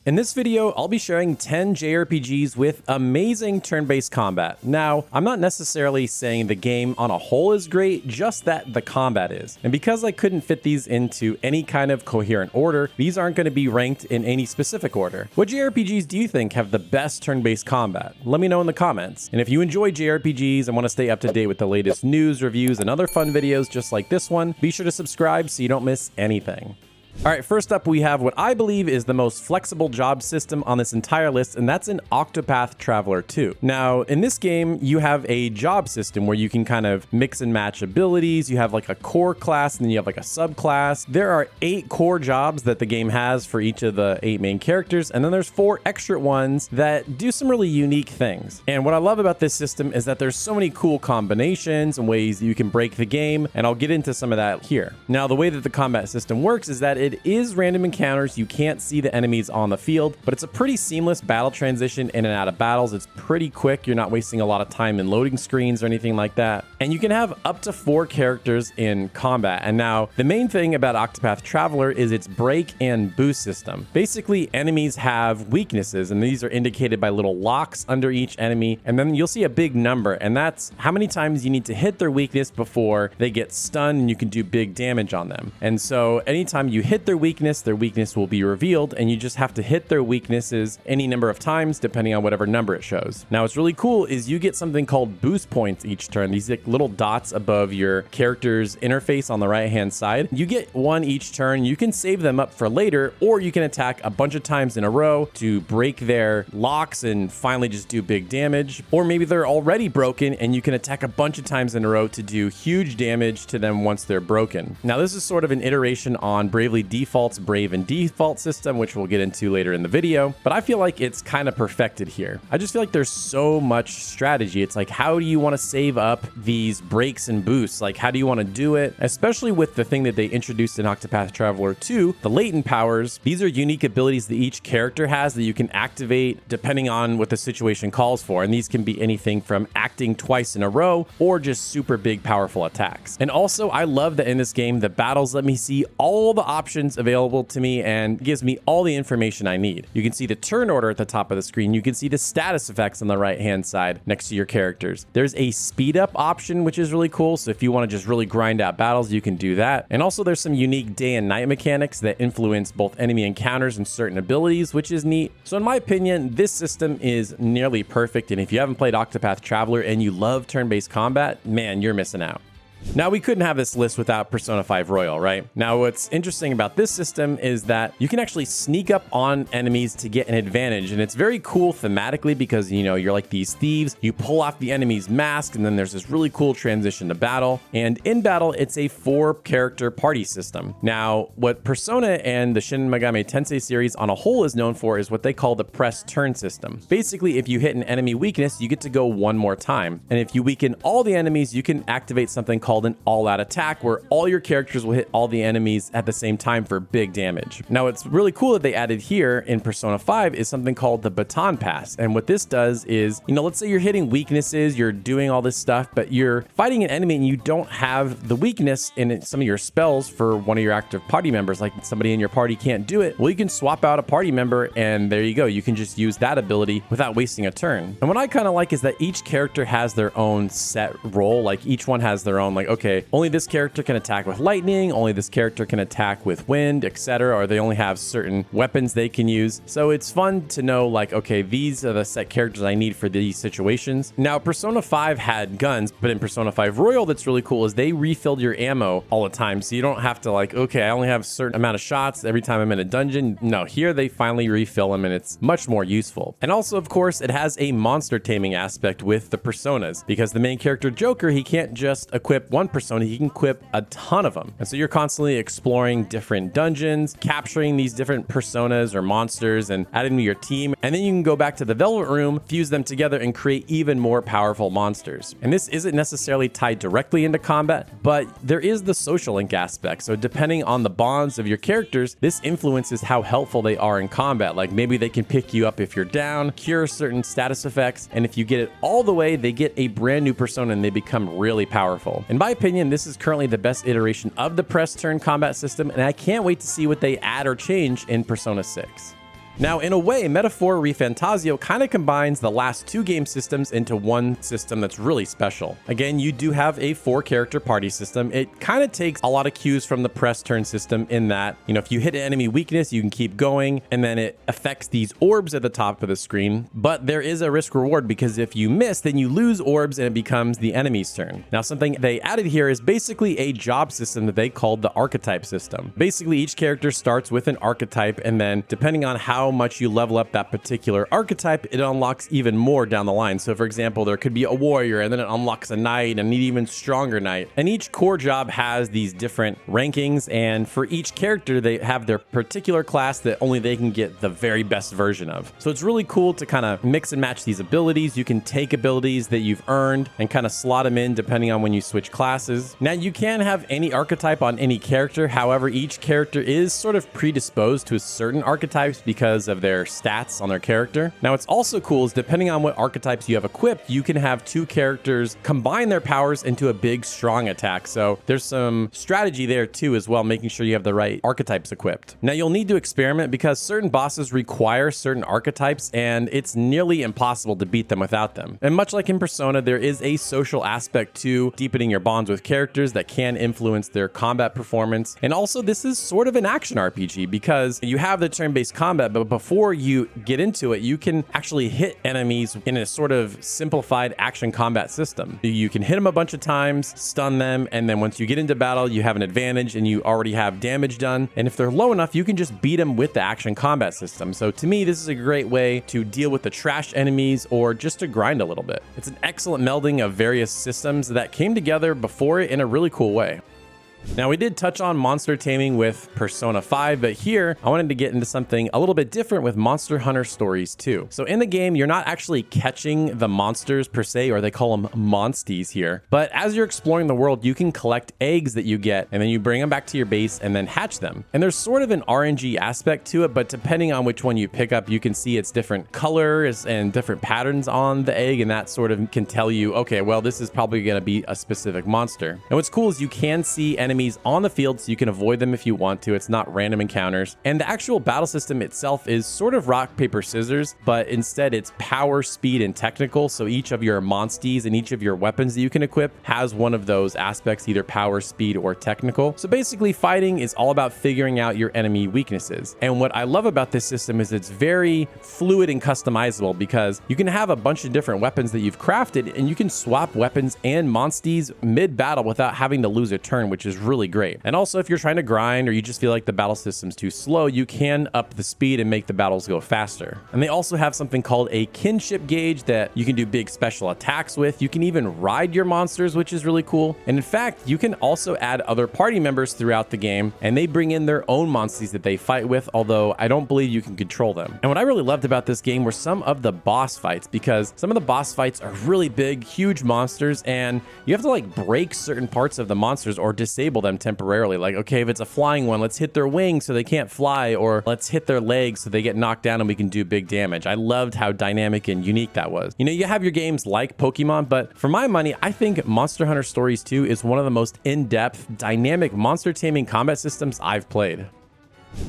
In this video, I'll be sharing 10 JRPGs with amazing turn-based combat. Now, I'm not necessarily saying the game on a whole is great, just that the combat is. And because I couldn't fit these into any kind of coherent order, these aren't going to be ranked in any specific order. What JRPGs do you think have the best turn-based combat? Let me know in the comments. And if you enjoy JRPGs and want to stay up to date with the latest news, reviews, and other fun videos just like this one, be sure to subscribe so you don't miss anything. All right, first up, we have what I believe is the most flexible job system on this entire list, and that's in Octopath Traveler 2. Now, in this game, you have a job system where you can kind of mix and match abilities. You have like a core class, and then you have like a subclass. There are 8 core jobs that the game has for each of the 8 main characters, and then there's 4 extra ones that do some really unique things. And what I love about this system is that there's so many cool combinations and ways that you can break the game, and I'll get into some of that here. Now, the way that the combat system works is that it is random encounters. You can't see the enemies on the field, but it's a pretty seamless battle transition in and out of battles. It's pretty quick. You're not wasting a lot of time in loading screens or anything like that. And you can have up to 4 characters in combat. And now the main thing about Octopath Traveler is its break and boost system. Basically, enemies have weaknesses, and these are indicated by little locks under each enemy. And then you'll see a big number, and that's how many times you need to hit their weakness before they get stunned and you can do big damage on them. And so anytime you hit their weakness will be revealed, and you just have to hit their weaknesses any number of times depending on whatever number it shows. Now, what's really cool is you get something called boost points each turn. These like little dots above your character's interface on the right hand side. You get 1 each turn. You can save them up for later, or you can attack a bunch of times in a row to break their locks and finally just do big damage. Or maybe they're already broken and you can attack a bunch of times in a row to do huge damage to them once they're broken. Now, this is sort of an iteration on Bravely Default's Brave and Default system, which we'll get into later in the video, but I feel like it's kind of perfected here. I just feel like there's so much strategy. It's like, how do you want to save up these breaks and boosts? Like, how do you want to do it? Especially with the thing that they introduced in Octopath Traveler 2, the latent powers. These are unique abilities that each character has that you can activate depending on what the situation calls for. And these can be anything from acting twice in a row or just super big, powerful attacks. And also, I love that in this game, the battles let me see all the options available to me and gives me all the information I need. You can see the turn order at the top of the screen. You can see the status effects on the right hand side next to your characters. There's a speed up option, which is really cool. So if you want to just really grind out battles, you can do that. And also there's some unique day and night mechanics that influence both enemy encounters and certain abilities, which is neat. So in my opinion, this system is nearly perfect. And if you haven't played Octopath Traveler and you love turn-based combat, man, you're missing out. Now, we couldn't have this list without Persona 5 Royal, right? Now, what's interesting about this system is that you can actually sneak up on enemies to get an advantage, and it's very cool thematically because, you know, you're like these thieves, you pull off the enemy's mask, and then there's this really cool transition to battle, and in battle, it's a 4-character party system. Now, what Persona and the Shin Megami Tensei series on a whole is known for is what they call the press turn system. Basically, if you hit an enemy weakness, you get to go one more time, and if you weaken all the enemies, you can activate something called an all-out attack, where all your characters will hit all the enemies at the same time for big damage. Now, what's really cool that they added here in Persona 5 is something called the baton pass. And what this does is, you know, let's say you're hitting weaknesses, you're doing all this stuff, but you're fighting an enemy and you don't have the weakness in some of your spells for one of your active party members, like somebody in your party can't do it. Well, you can swap out a party member and there you go. You can just use that ability without wasting a turn. And what I kind of like is that each character has their own set role. Like each one has their own, like, okay, only this character can attack with lightning, only this character can attack with wind, etc., or they only have certain weapons they can use. So it's fun to know, like, okay, these are the set characters I need for these situations. Now, Persona 5 had guns, but in Persona 5 Royal, that's really cool is they refilled your ammo all the time. So you don't have to like, okay, I only have a certain amount of shots every time I'm in a dungeon. No, here they finally refill them and it's much more useful. And also, of course, it has a monster taming aspect with the personas because the main character Joker, he can't just equip one persona, he can equip a ton of them. And so you're constantly exploring different dungeons, capturing these different personas or monsters and adding them to your team. And then you can go back to the Velvet Room, fuse them together and create even more powerful monsters. And this isn't necessarily tied directly into combat, but there is the social link aspect. So depending on the bonds of your characters, this influences how helpful they are in combat. Like maybe they can pick you up if you're down, cure certain status effects, and if you get it all the way, they get a brand new persona and they become really powerful. In my opinion, this is currently the best iteration of the press turn combat system, and I can't wait to see what they add or change in Persona 6. Now, in a way, Metaphor ReFantazio kind of combines the last 2 game systems into one system that's really special. Again, you do have a 4-character party system. It kind of takes a lot of cues from the press turn system in that, if you hit an enemy weakness, you can keep going, and then it affects these orbs at the top of the screen. But there is a risk reward, because if you miss, then you lose orbs and it becomes the enemy's turn. Now, something they added here is basically a job system that they called the archetype system. Basically, each character starts with an archetype, and then depending on how much you level up that particular archetype, it unlocks even more down the line. So for example, there could be a warrior, and then it unlocks a knight and an even stronger knight. And each core job has these different rankings, and for each character, they have their particular class that only they can get the very best version of. So it's really cool to kind of mix and match these abilities. You can take abilities that you've earned and kind of slot them in depending on when you switch classes. Now, you can have any archetype on any character. However, each character is sort of predisposed to certain archetypes because of their stats on their character. Now, what's also cool is depending on what archetypes you have equipped, you can have 2 characters combine their powers into a big, strong attack. So there's some strategy there too as well, making sure you have the right archetypes equipped. Now, you'll need to experiment because certain bosses require certain archetypes, and it's nearly impossible to beat them without them. And much like in Persona, there is a social aspect to deepening your bonds with characters that can influence their combat performance. And also, this is sort of an action RPG because you have the turn-based combat, but before you get into it, you can actually hit enemies in a sort of simplified action combat system. You can hit them a bunch of times, stun them, and then once you get into battle, you have an advantage and you already have damage done. And if they're low enough, you can just beat them with the action combat system. So to me, this is a great way to deal with the trash enemies or just to grind a little bit. It's an excellent melding of various systems that came together before it in a really cool way. Now, we did touch on monster taming with Persona 5, but here I wanted to get into something a little bit different with Monster Hunter Stories 2. So in the game, you're not actually catching the monsters per se, or they call them monsties here. But as you're exploring the world, you can collect eggs that you get, and then you bring them back to your base and then hatch them. And there's sort of an RNG aspect to it, but depending on which one you pick up, you can see it's different colors and different patterns on the egg, and that sort of can tell you, okay, well, this is probably going to be a specific monster. And what's cool is you can see enemies on the field, so you can avoid them if you want to. It's not random encounters. And the actual battle system itself is sort of rock, paper, scissors, but instead it's power, speed, and technical. So each of your monsties and each of your weapons that you can equip has one of those aspects, either power, speed, or technical. So basically, fighting is all about figuring out your enemy weaknesses. And what I love about this system is it's very fluid and customizable, because you can have a bunch of different weapons that you've crafted, and you can swap weapons and monsties mid-battle without having to lose a turn, which is really great. And also, if you're trying to grind or you just feel like the battle system's too slow, you can up the speed and make the battles go faster. And they also have something called a kinship gauge that you can do big special attacks with. You can even ride your monsters, which is really cool. And in fact, you can also add other party members throughout the game, and they bring in their own monsties that they fight with, although I don't believe you can control them. And what I really loved about this game were some of the boss fights, because some of the boss fights are really big, huge monsters, and you have to like break certain parts of the monsters or disable them temporarily. Like, okay, if it's a flying one, let's hit their wings so they can't fly, or let's hit their legs so they get knocked down and we can do big damage. I loved how dynamic and unique that was. You have your games like Pokemon, but for my money, I think Monster Hunter Stories 2 is one of the most in-depth, dynamic monster taming combat systems I've played.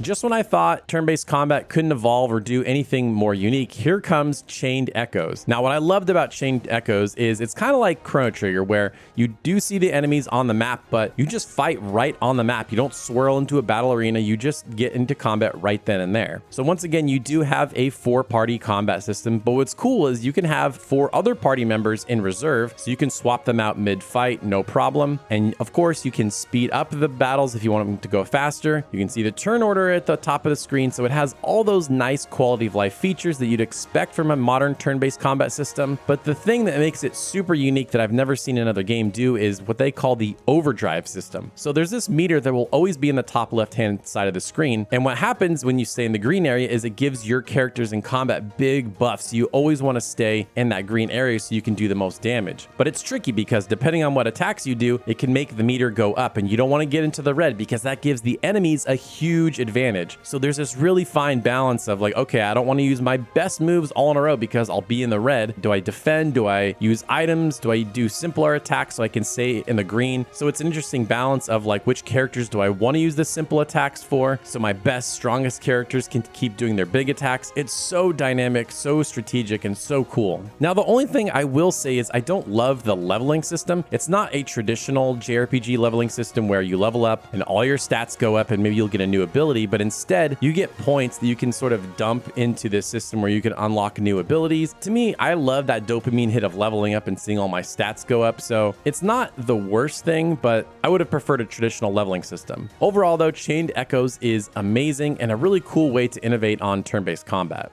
Just when I thought turn-based combat couldn't evolve or do anything more unique, here comes Chained Echoes. Now, what I loved about Chained Echoes is it's kind of like Chrono Trigger, where you do see the enemies on the map, but you just fight right on the map. You don't swirl into a battle arena, you just get into combat right then and there. So once again, you do have a 4-party combat system, but what's cool is you can have 4 other party members in reserve, so you can swap them out mid-fight, no problem. And of course, you can speed up the battles if you want them to go faster. You can see the turn order at the top of the screen, so it has all those nice quality of life features that you'd expect from a modern turn-based combat system. But the thing that makes it super unique that I've never seen another game do is what they call the overdrive system. So there's this meter that will always be in the top left-hand side of the screen, and what happens when you stay in the green area is it gives your characters in combat big buffs. You always want to stay in that green area so you can do the most damage. But it's tricky because depending on what attacks you do, it can make the meter go up, and you don't want to get into the red because that gives the enemies a huge huge advantage. So there's this really fine balance of like, okay, I don't want to use my best moves all in a row because I'll be in the red. Do I defend? Do I use items? Do I do simpler attacks so I can stay in the green? So it's an interesting balance of like, which characters do I want to use the simple attacks for? So my best, strongest characters can keep doing their big attacks. It's so dynamic, so strategic, and so cool. Now, the only thing I will say is I don't love the leveling system. It's not a traditional JRPG leveling system where you level up and all your stats go up and maybe you'll get a new ability, but instead you get points that you can sort of dump into this system where you can unlock new abilities. To me, I love that dopamine hit of leveling up and seeing all my stats go up. So it's not the worst thing, but I would have preferred a traditional leveling system. Overall though, Chained Echoes is amazing and a really cool way to innovate on turn-based combat.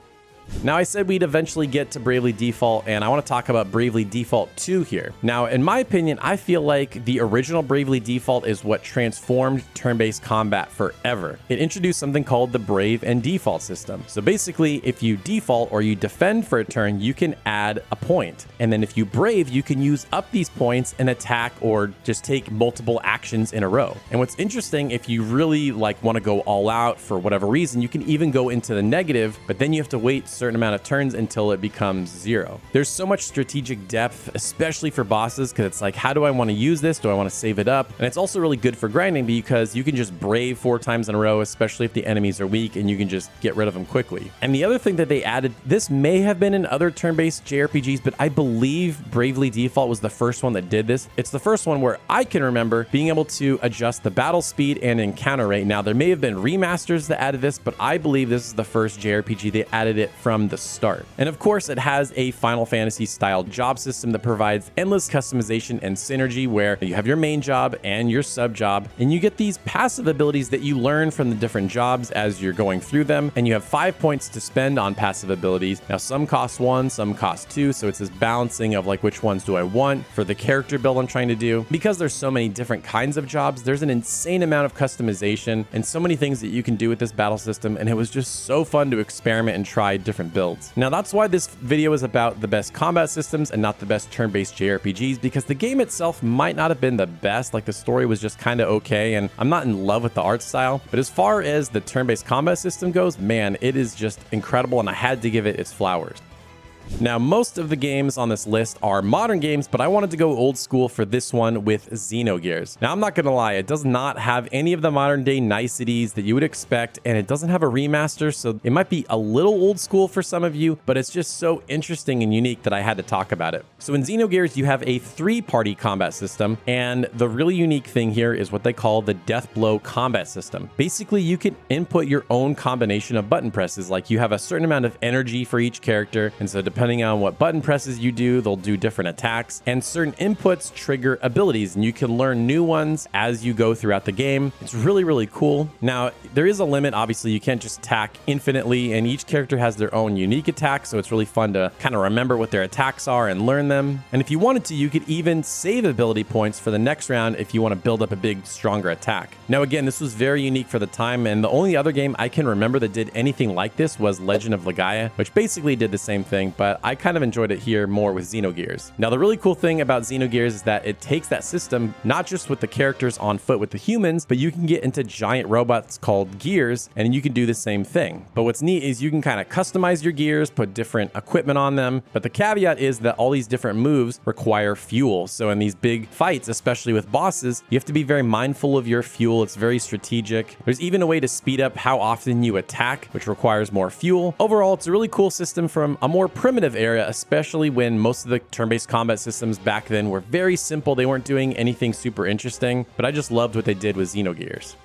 Now, I said we'd eventually get to Bravely Default, and I want to talk about Bravely Default 2 here. Now, in my opinion, I feel like the original Bravely Default is what transformed turn-based combat forever. It introduced something called the Brave and Default system. So basically, if you default or you defend for a turn, you can add a point. And then if you Brave, you can use up these points and attack or just take multiple actions in a row. And what's interesting, if you really like want to go all out for whatever reason, you can even go into the negative, but then you have to wait certain amount of turns until it becomes 0. There's so much strategic depth, especially for bosses, because it's like, how do I want to use this? Do I want to save it up? And it's also really good for grinding because you can just Brave 4 times in a row, especially if the enemies are weak, and you can just get rid of them quickly. And the other thing that they added, this may have been in other turn-based JRPGs, but I believe Bravely Default was the first one that did this. It's the first one where I can remember being able to adjust the battle speed and encounter rate. Now, there may have been remasters that added this, but I believe this is the first JRPG that added it from the start. And of course, it has a Final Fantasy style job system that provides endless customization and synergy where you have your main job and your sub job, and you get these passive abilities that you learn from the different jobs as you're going through them. And you have 5 points to spend on passive abilities. Now, some cost 1, some cost 2. So it's this balancing of like, which ones do I want for the character build I'm trying to do? Because there's so many different kinds of jobs, there's an insane amount of customization and so many things that you can do with this battle system. And it was just so fun to experiment and try different builds. Now, that's why this video is about the best combat systems and not the best turn-based JRPGs, because the game itself might not have been the best. Like, the story was just kind of okay, and I'm not in love with the art style. But as far as the turn-based combat system goes, man, it is just incredible, and I had to give it its flowers. Now, most of the games on this list are modern games, but I wanted to go old school for this one with Xenogears. Now, I'm not gonna lie, it does not have any of the modern day niceties that you would expect, and it doesn't have a remaster, so it might be a little old school for some of you, but it's just so interesting and unique that I had to talk about it. So in Xenogears, you have a 3-party combat system, and the really unique thing here is what they call the death blow combat system. Basically, you can input your own combination of button presses, like you have a certain amount of energy for each character, and so depending on what button presses you do, they'll do different attacks, and certain inputs trigger abilities, and you can learn new ones as you go throughout the game. It's really, really cool. Now, there is a limit. Obviously, you can't just attack infinitely, and each character has their own unique attack, so it's really fun to kind of remember what their attacks are and learn them. And if you wanted to, you could even save ability points for the next round if you want to build up a big, stronger attack. Now, again, this was very unique for the time, and the only other game I can remember that did anything like this was Legend of Legaia, which basically did the same thing, but I kind of enjoyed it here more with Xenogears. Now, the really cool thing about Xenogears is that it takes that system, not just with the characters on foot with the humans, but you can get into giant robots called gears, and you can do the same thing. But what's neat is you can kind of customize your gears, put different equipment on them, but the caveat is that all these different moves require fuel. So in these big fights, especially with bosses, you have to be very mindful of your fuel. It's very strategic. There's even a way to speed up how often you attack, which requires more fuel. Overall, it's a really cool system from a more primitive area, especially when most of the turn-based combat systems back then were very simple. They weren't doing anything super interesting, but I just loved what they did with Xenogears.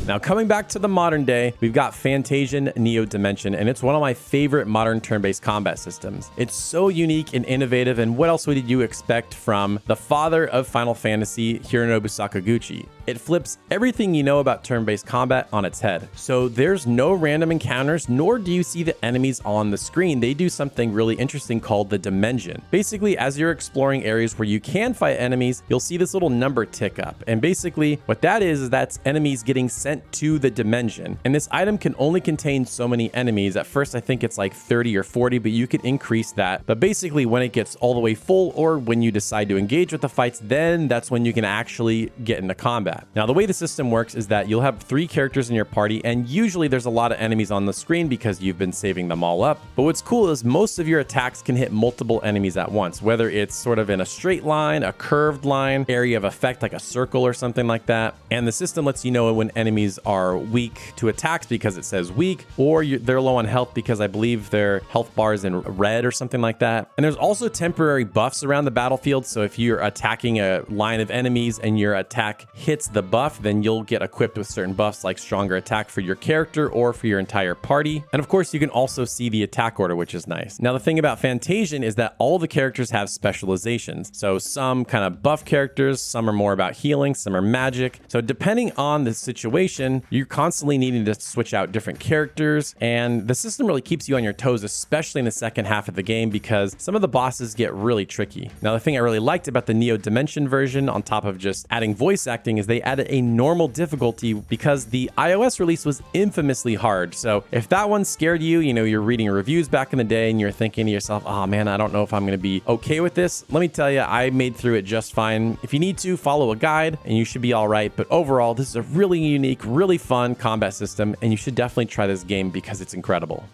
Now, coming back to the modern day, we've got Fantasian Neo Dimension, and it's one of my favorite modern turn-based combat systems. It's so unique and innovative, and what else would you expect from the father of Final Fantasy, Hironobu Sakaguchi? It flips everything you know about turn-based combat on its head. So there's no random encounters, nor do you see the enemies on the screen. They do something really interesting called the Dimension. Basically, as you're exploring areas where you can fight enemies, you'll see this little number tick up. And basically, what that is that's enemies getting sent to the dimension. And this item can only contain so many enemies. At first, I think it's like 30 or 40, but you can increase that. But basically, when it gets all the way full, or when you decide to engage with the fights, then that's when you can actually get into combat. Now, the way the system works is that you'll have 3 characters in your party, and usually there's a lot of enemies on the screen because you've been saving them all up. But what's cool is most of your attacks can hit multiple enemies at once, whether it's sort of in a straight line, a curved line, area of effect like a circle or something like that. And the system lets you know when enemies are weak to attacks because it says weak, or they're low on health because I believe their health bar is in red or something like that. And there's also temporary buffs around the battlefield. So if you're attacking a line of enemies and your attack hits the buff, then you'll get equipped with certain buffs like stronger attack for your character or for your entire party. And of course, you can also see the attack order, which is nice. Now, the thing about Fantasian is that all the characters have specializations. So some kind of buff characters, some are more about healing, some are magic. So depending on the situation, you're constantly needing to switch out different characters. And the system really keeps you on your toes, especially in the second half of the game, because some of the bosses get really tricky. Now, the thing I really liked about the Neo Dimension version, on top of just adding voice acting, is they added a normal difficulty because the iOS release was infamously hard. So if that one scared you, you're reading reviews back in the day and you're thinking to yourself, oh man, I don't know if I'm going to be okay with this. Let me tell you, I made through it just fine. If you need to, follow a guide and you should be all right. But overall, this is a really unique, really fun combat system, and you should definitely try this game because it's incredible.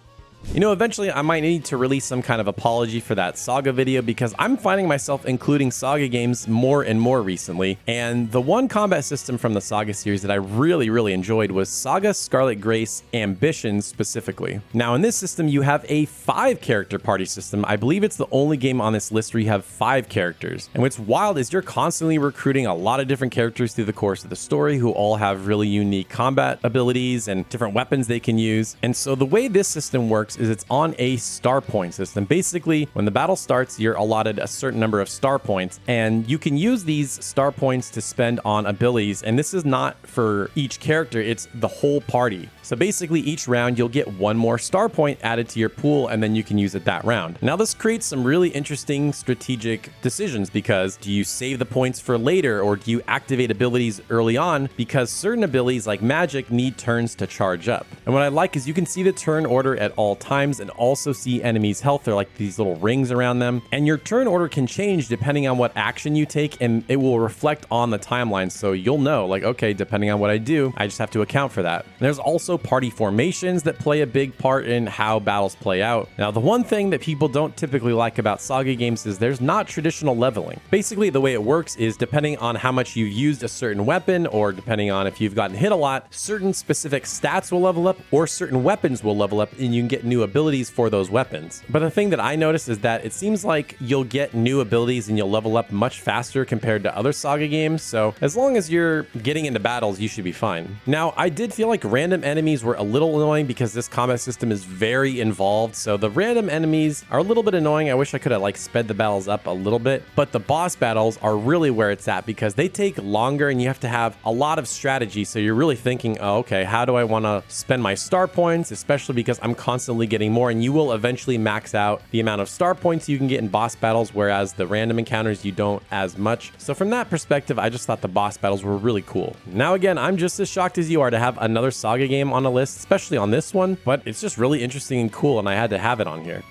Eventually I might need to release some kind of apology for that SaGa video because I'm finding myself including SaGa games more and more recently. And the one combat system from the SaGa series that I really enjoyed was SaGa Scarlet Grace Ambitions specifically. Now, in this system, you have a 5-character party system. I believe it's the only game on this list where you have 5 characters. And what's wild is you're constantly recruiting a lot of different characters through the course of the story who all have really unique combat abilities and different weapons they can use. And so the way this system works is it's on a star point system. Basically, when the battle starts, you're allotted a certain number of star points, and you can use these star points to spend on abilities. And this is not for each character, it's the whole party. So basically, each round you'll get 1 more star point added to your pool, and then you can use it that round. Now, this creates some really interesting strategic decisions because do you save the points for later, or do you activate abilities early on? Because certain abilities like magic need turns to charge up. And what I like is you can see the turn order at all times and also see enemies' health. They're like these little rings around them. And your turn order can change depending on what action you take, and it will reflect on the timeline. So you'll know, like, okay, depending on what I do, I just have to account for that. And there's also party formations that play a big part in how battles play out. Now, the one thing that people don't typically like about SaGa games is there's not traditional leveling. Basically, the way it works is depending on how much you've used a certain weapon, or depending on if you've gotten hit a lot, certain specific stats will level up, or certain weapons will level up, and you can get new abilities for those weapons. But the thing that I noticed is that it seems like you'll get new abilities and you'll level up much faster compared to other SaGa games. So as long as you're getting into battles, you should be fine. Now, I did feel like random enemies were a little annoying because this combat system is very involved. So the random enemies are a little bit annoying. I wish I could have sped the battles up a little bit, but the boss battles are really where it's at because they take longer and you have to have a lot of strategy. So you're really thinking, oh, okay, how do I want to spend my star points? Especially because I'm constantly getting more, and you will eventually max out the amount of star points you can get in boss battles, whereas the random encounters you don't as much. So from that perspective, I just thought the boss battles were really cool. Now, again, I'm just as shocked as you are to have another SaGa game on a list, especially on this one, but it's just really interesting and cool, and I had to have it on here.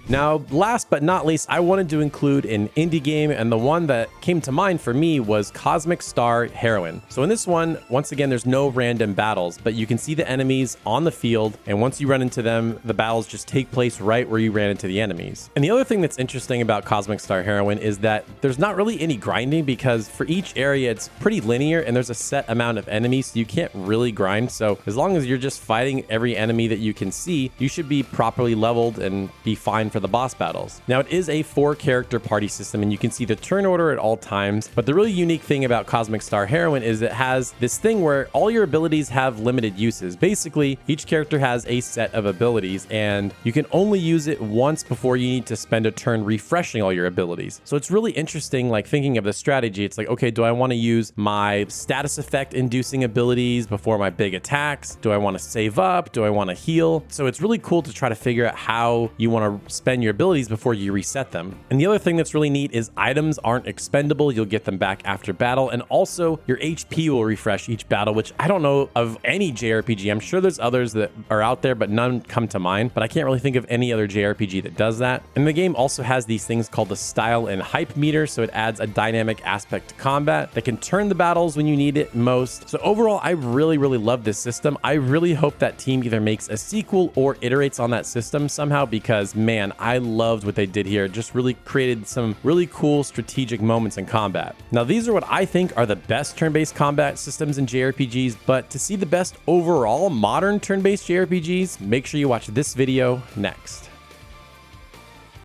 Now, last but not least, I wanted to include an indie game, and the one that came to mind for me was Cosmic Star Heroine. So in this one, once again, there's no random battles, but you can see the enemies on the field, and once you run into them, the battles just take place right where you ran into the enemies. And the other thing that's interesting about Cosmic Star Heroine is that there's not really any grinding because for each area, it's pretty linear, and there's a set amount of enemies, so you can't really grind. So as long as you're just fighting every enemy that you can see, you should be properly leveled and be fine for the boss battles. Now, it is a 4-character party system, and you can see the turn order at all times, but the really unique thing about Cosmic Star Heroine is it has this thing where all your abilities have limited uses. Basically, each character has a set of abilities, and you can only use it once before you need to spend a turn refreshing all your abilities. So it's really interesting, like thinking of the strategy. It's like, okay, do I want to use my status effect inducing abilities before my big attacks? Do I want to save up? Do I want to heal? So it's really cool to try to figure out how you want to spend your abilities before you reset them. And the other thing that's really neat is items aren't expendable. You'll get them back after battle, and also your HP will refresh each battle, which I don't know of any JRPG. I'm sure there's others that are out there, but none come to mind, but I can't really think of any other JRPG that does that. And the game also has these things called the style and hype meter, so it adds a dynamic aspect to combat that can turn the battles when you need it most. So overall, I really love this system. I really hope that team either makes a sequel or iterates on that system somehow, because man, I loved what they did here. It just really created some really cool strategic moments in combat. Now, these are what I think are the best turn-based combat systems in JRPGs, but to see the best overall modern turn-based JRPGs, make sure you watch this video next.